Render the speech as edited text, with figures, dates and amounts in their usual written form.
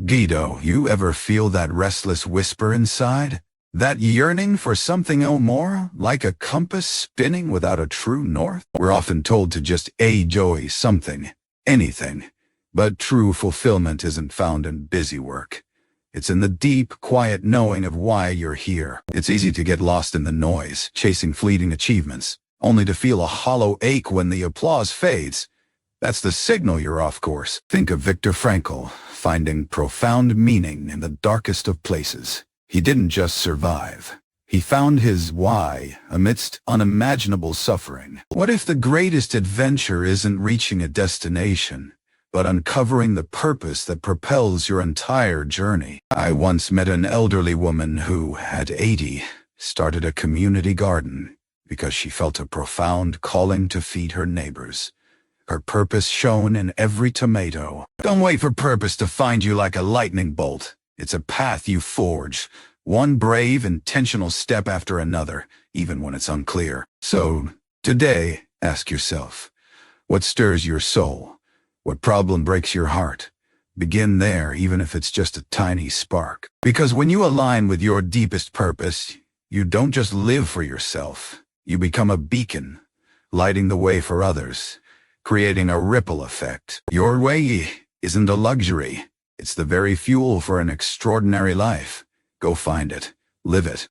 Guido, you ever feel that restless whisper inside? That yearning for something more, like a compass spinning without a true north? We're often told to just enjoy something, anything. But true fulfillment isn't found in busy work. It's in the deep, quiet knowing of why you're here. It's easy to get lost in the noise, chasing fleeting achievements, only to feel a hollow ache when the applause fades. That's the signal you're off course. Think of Viktor Frankl, finding profound meaning in the darkest of places. He didn't just survive. He found his why amidst unimaginable suffering. What if the greatest adventure isn't reaching a destination, but uncovering the purpose that propels your entire journey? I once met an elderly woman who, at 80, started a community garden because she felt a profound calling to feed her neighbors. Her purpose shone in every tomato. Don't wait for purpose to find you like a lightning bolt. It's a path you forge, one brave, intentional step after another, even when it's unclear. So, today, ask yourself, what stirs your soul? What problem breaks your heart? Begin there, even if it's just a tiny spark. Because when you align with your deepest purpose, you don't just live for yourself. You become a beacon, lighting the way for others, creating a ripple effect. Your way isn't a luxury. It's the very fuel for an extraordinary life. Go find it. Live it.